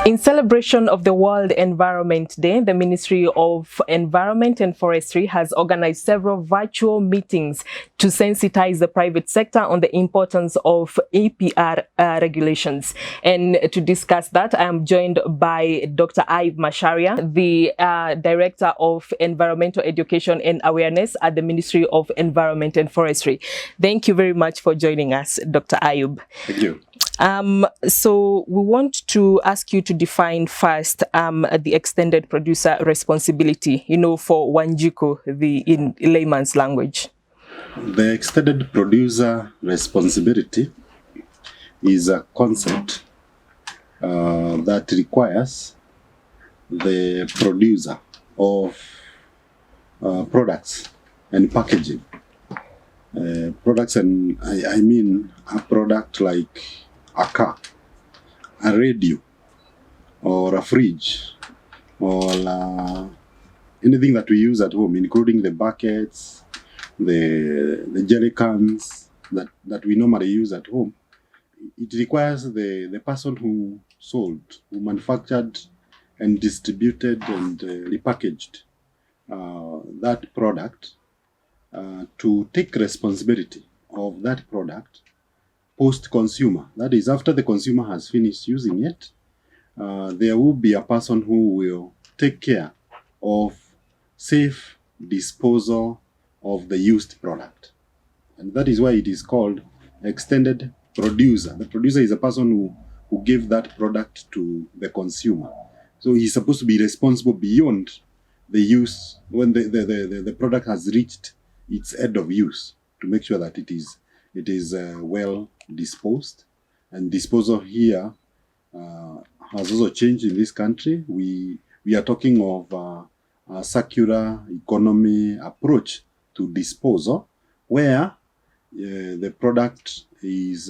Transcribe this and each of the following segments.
In celebration of the World Environment Day, the Ministry of Environment and Forestry has organized several virtual meetings to sensitize the private sector on the importance of EPR regulations. And to discuss that, I am joined by Dr. Ayub Macharia, the Director of Environmental Education and Awareness at the Ministry of Environment and Forestry. Thank you very much for joining us, Dr. Ayub. Thank you. So we want to ask you to define first the extended producer responsibility, for Wanjiku, in layman's language. The extended producer responsibility is a concept that requires the producer of products and packaging. Products, and I mean a product like a car, a radio, or a fridge, or anything that we use at home, including the buckets, the jerry cans that we normally use at home. It requires the person who sold, who manufactured and distributed and repackaged that product to take responsibility of that product post-consumer. That is, after the consumer has finished using it, there will be a person who will take care of safe disposal of the used product. And that is why it is called extended producer. The producer is a person who gave that product to the consumer. So he's supposed to be responsible beyond the use when the product has reached its end of use, to make sure that it is well disposed. And disposal here has also changed in this country. We are talking of a circular economy approach to disposal, where the product is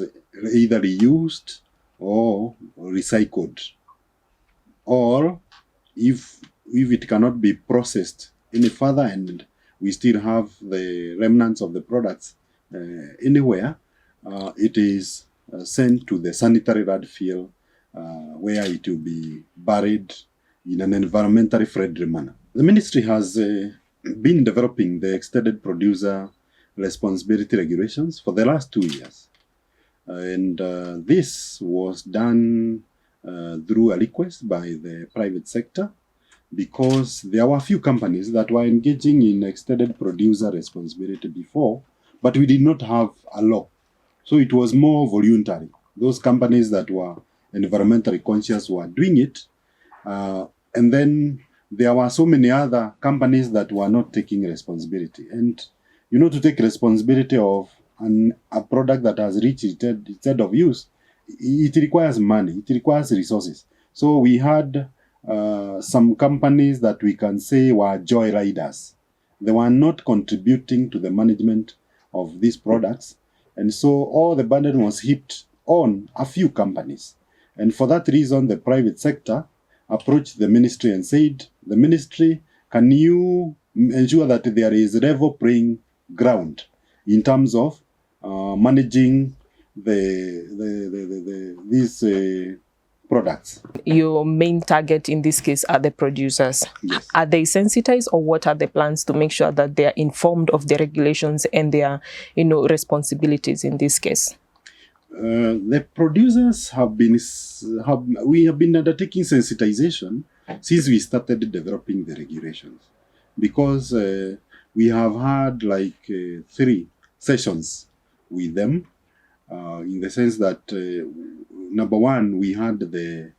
either reused or recycled, or if it cannot be processed any further and we still have the remnants of the products anywhere, it is sent to the sanitary landfill where it will be buried in an environmentally friendly manner. The ministry has been developing the extended producer responsibility regulations for the last 2 years. And this was done through a request by the private sector, because there were a few companies that were engaging in extended producer responsibility before, but we did not have a law. So it was more voluntary. Those companies that were environmentally conscious were doing it. And then there were so many other companies that were not taking responsibility. And, to take responsibility of a product that has reached its end of use, it requires money, it requires resources. So we had some companies that we can say were joyriders. They were not contributing to the management of these products. And so all the burden was heaped on a few companies. And for that reason, the private sector approached the ministry and said, the ministry, can you ensure that there is level playing ground in terms of managing these products? Your main target in this case are the producers. Yes. Are they sensitized, or what are the plans to make sure that they are informed of the regulations and their responsibilities in this case? The producers we have been undertaking sensitization since we started developing the regulations, because we have had 3 sessions with them, in the sense that number one, we had the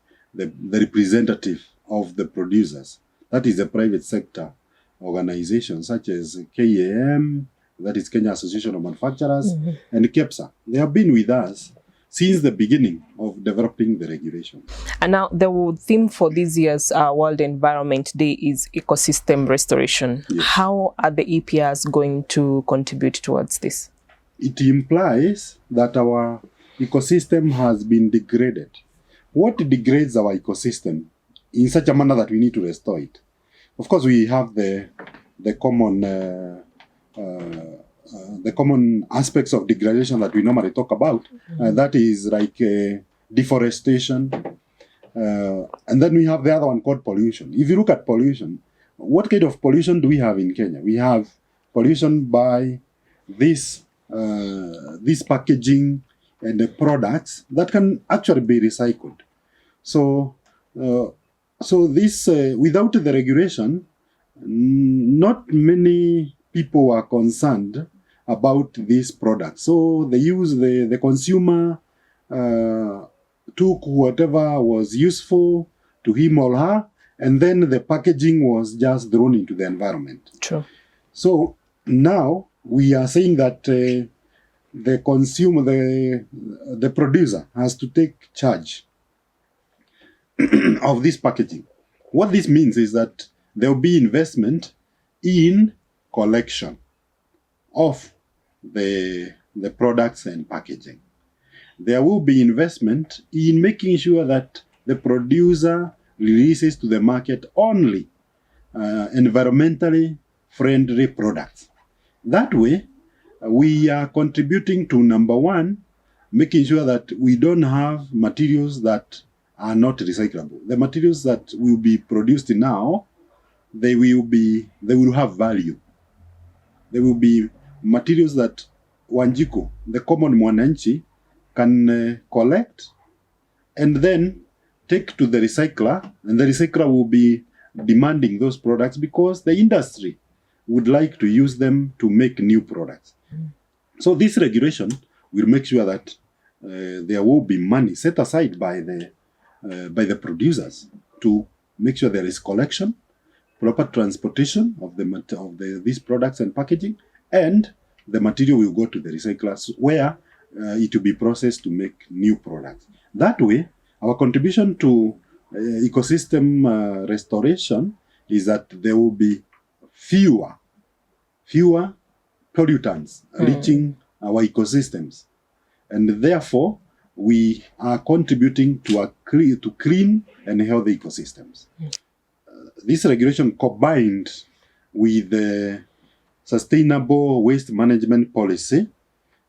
representative of the producers, that is the private sector organizations such as KAM, that is Kenya Association of Manufacturers, and KEPSA. They have been with us since the beginning of developing the regulation. And now the theme for this year's World Environment Day is ecosystem restoration. Yes. How are the EPRs going to contribute towards this? It implies that our ecosystem has been degraded. What degrades our ecosystem in such a manner that we need to restore it? Of course, we have the common aspects of degradation that we normally talk about. That is like deforestation, And then we have the other one called pollution. If you look at pollution, what kind of pollution do we have in Kenya? We have pollution by this packaging and the products that can actually be recycled. So, this without the regulation, not many people are concerned about these products. So they use the consumer took whatever was useful to him or her, and then the packaging was just thrown into the environment. True. So now we are saying that the consumer, the producer has to take charge of this packaging. What this means is that there will be investment in collection of the products and packaging. There will be investment in making sure that the producer releases to the market only environmentally friendly products. That way, we are contributing to, number one, making sure that we don't have materials that are not recyclable. The materials that will be produced now, they will have value. They will be materials that Wanjiku, the common mwananchi, can collect and then take to the recycler, and the recycler will be demanding those products because the industry would like to use them to make new products. So this regulation will make sure that there will be money set aside by the producers to make sure there is collection, proper transportation of these products and packaging, and the material will go to the recyclers where it will be processed to make new products. That way, our contribution to ecosystem restoration is that there will be fewer pollutants reaching our ecosystems, and therefore we are contributing to clean and healthy ecosystems. This regulation, combined with the Sustainable Waste Management Policy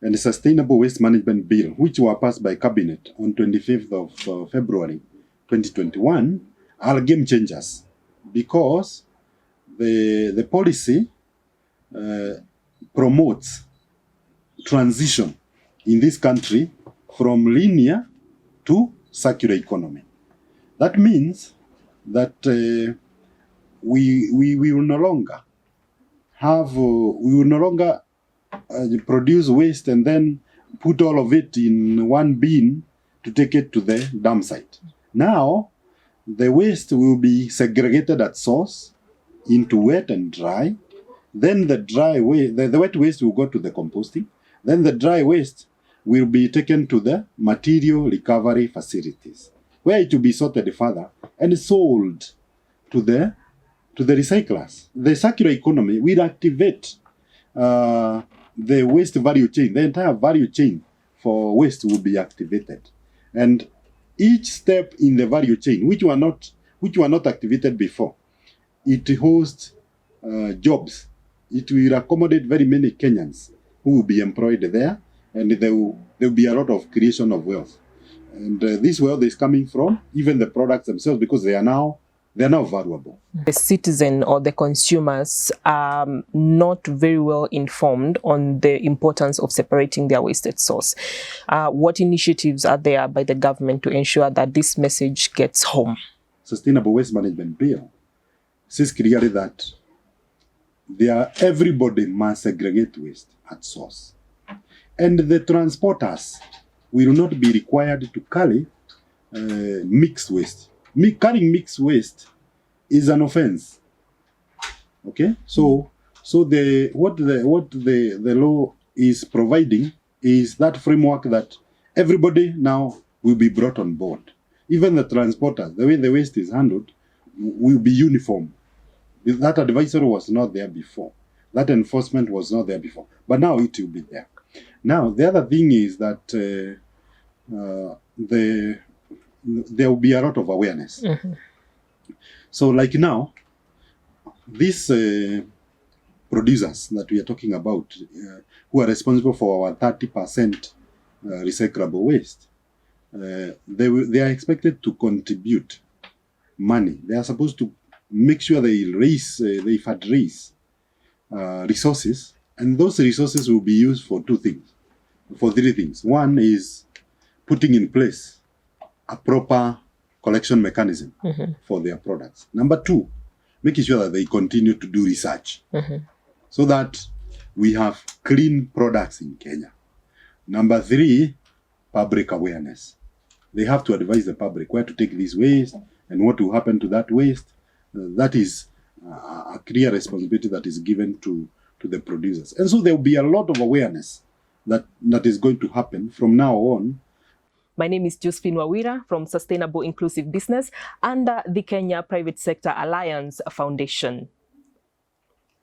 and the Sustainable Waste Management Bill, which were passed by Cabinet on 25th of February 2021, are game changers because the policy promotes transition in this country from linear to circular economy. That means that we will no longer produce waste and then put all of it in one bin to take it to the dump site. Now, the waste will be segregated at source into wet and dry. Then the wet waste will go to the composting. Then the dry waste will be taken to the material recovery facilities, where it will be sorted further and sold to the recyclers. The circular economy will activate the waste value chain. The entire value chain for waste will be activated, and each step in the value chain, which were not activated before, it hosts jobs. It will accommodate very many Kenyans who will be employed there, and there will be a lot of creation of wealth. And this wealth is coming from even the products themselves, because they are now valuable. The citizen or the consumers are not very well informed on the importance of separating their waste at source. What initiatives are there by the government to ensure that this message gets home? Sustainable Waste Management Bill says clearly that everybody must segregate waste at source. And the transporters will not be required to carry mixed waste. Carrying mixed waste is an offense. Okay, so what the law is providing is that framework that everybody now will be brought on board. Even the transporters, the way the waste is handled, will be uniform. That advisory was not there before. That enforcement was not there before. But now it will be there. Now, the other thing is that there will be a lot of awareness. Mm-hmm. So like now, these producers that we are talking about, who are responsible for our 30% recyclable waste, they are expected to contribute money. They are supposed to make sure they fundraise resources, and those resources will be used for three things. One is putting in place a proper collection mechanism for their products. Number two, making sure that they continue to do research so that we have clean products in Kenya. Number three, public awareness. They have to advise the public where to take this waste and what will happen to that waste. That is a clear responsibility that is given to the producers. And so there will be a lot of awareness that is going to happen from now on. My name is Josephine Wawira from Sustainable Inclusive Business under the Kenya Private Sector Alliance Foundation.